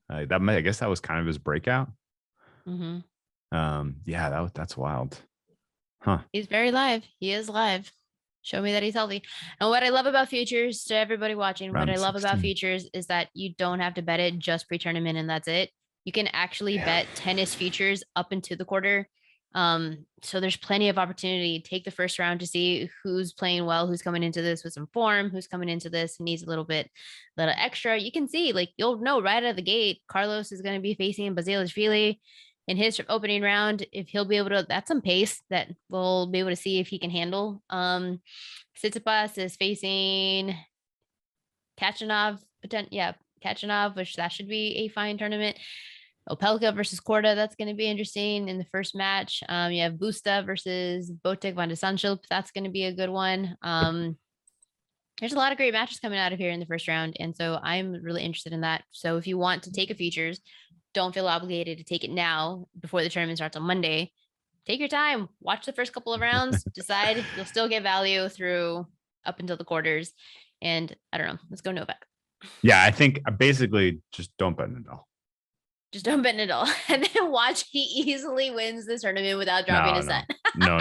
I guess that was kind of his breakout. Yeah, that's wild. Huh. He's very live. He is live. Show me that he's healthy. And what I love about futures, to everybody watching, what I love about futures is that you don't have to bet it just pre-tournament and that's it. You can actually bet tennis futures up into the quarter. So there's plenty of opportunity. Take the first round to see who's playing well, who's coming into this with some form, who's coming into this and needs a little extra. You can see, like, you'll know right out of the gate, Carlos is going to be facing Basilashvili in his opening round. If he'll be able to, that's some pace that we'll be able to see if he can handle. Tsitsipas is facing Kachanov, Kachanov, which that should be a fine tournament. Opelka versus Korda, that's going to be interesting in the first match. You have Busta versus Botic van de Zandschulp. That's going to be a good one. There's a lot of great matches coming out of here in the first round. And so I'm really interested in that. So if you want to take a futures, don't feel obligated to take it now before the tournament starts on Monday. Take your time, watch the first couple of rounds, decide. You'll still get value through up until the quarters. And I don't know, let's go Novak. Yeah, I think basically just don't bet Nadal. Just don't bet Nadal. And then watch he easily wins this tournament without dropping a set. No.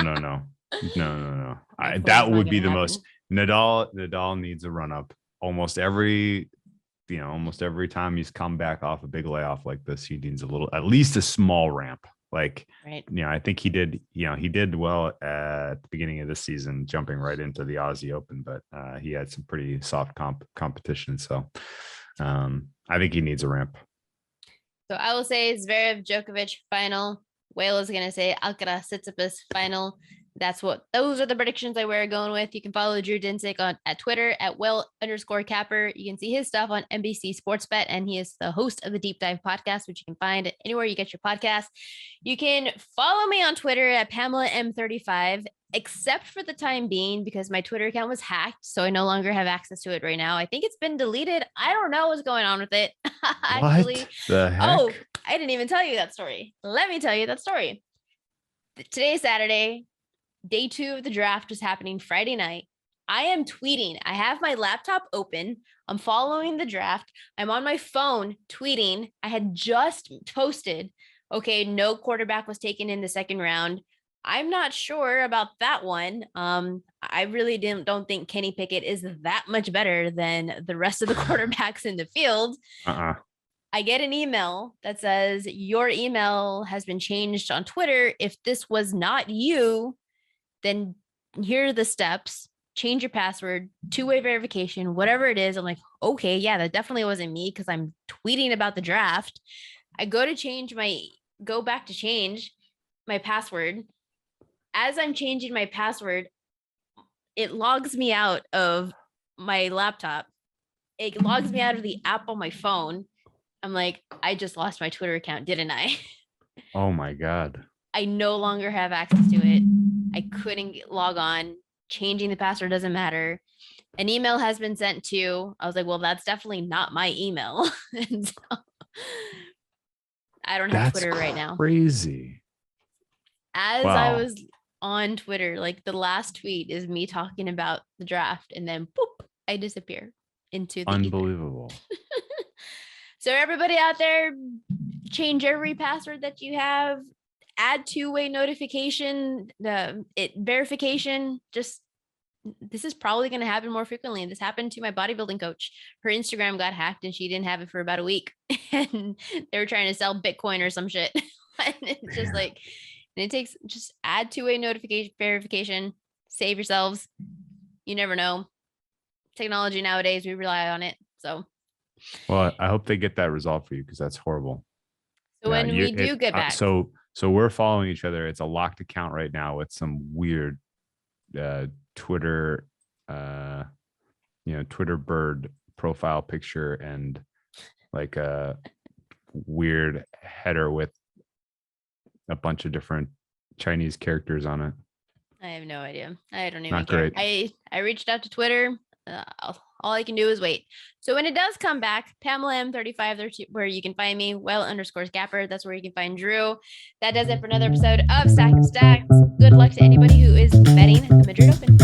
That would be the most. Nadal needs a run up. Almost every time he's come back off a big layoff like this, he needs at least a small ramp. Like, right. I think he did well at the beginning of this season, jumping right into the Aussie Open, but he had some pretty soft competition. So I think he needs a ramp. So I will say Zverev Djokovic final. Whale is going to say Alcaraz Tsitsipas final. Those are the predictions I were going with. You can follow Drew Dinsick at Twitter at @Will_Capper. You can see his stuff on NBC Sports Bet, and he is the host of the Deep Dive podcast, which you can find anywhere you get your podcast. You can follow me on Twitter at Pamela M35, except for the time being, because my Twitter account was hacked, so I no longer have access to it right now. I think it's been deleted. I don't know what's going on with it. Actually, what the heck? Oh, I didn't even tell you that story. Let me tell you that story. Today is Saturday. Day 2 of the draft is happening Friday night. I am tweeting. I have my laptop open. I'm following the draft. I'm on my phone tweeting. I had just posted, okay, no quarterback was taken in the second round. I'm not sure about that one. I really don't think Kenny Pickett is that much better than the rest of the quarterbacks in the field. I get an email that says your email has been changed on Twitter. If this was not you, then here are the steps. Change your password, two-way verification, whatever it is. I'm like, okay, yeah, that definitely wasn't me because I'm tweeting about the draft. I go back to change my password. As I'm changing my password, it logs me out of my laptop. It logs me out of the app on my phone. I'm like, I just lost my Twitter account, didn't I? Oh my God. I no longer have access to it. I couldn't log on. Changing the password doesn't matter. An email has been sent to. I was like, well, that's definitely not my email. And so I don't have Twitter right now. Crazy. As I was on Twitter, like the last tweet is me talking about the draft, and then boop, I disappear into the unbelievable. So everybody out there, change every password that you have. Add two-way notification, verification. Just this is probably going to happen more frequently. This happened to my bodybuilding coach. Her Instagram got hacked and she didn't have it for about a week. And they were trying to sell Bitcoin or some shit. And it's just like, and it takes just add two-way notification verification. Save yourselves. You never know. Technology nowadays, we rely on it. So Well, I hope they get that resolved for you because that's horrible. So when we do get back, so we're following each other. It's a locked account right now with some weird Twitter, Twitter bird profile picture and like a weird header with a bunch of different Chinese characters on it. I have no idea. I don't even Not care. great. I reached out to Twitter. All I can do is wait. So when it does come back, Pamela M35, there's where you can find me. Well_Gapper. That's where you can find Drew. That does it for another episode of Stack of Stacks. Good luck to anybody who is betting the Madrid Open.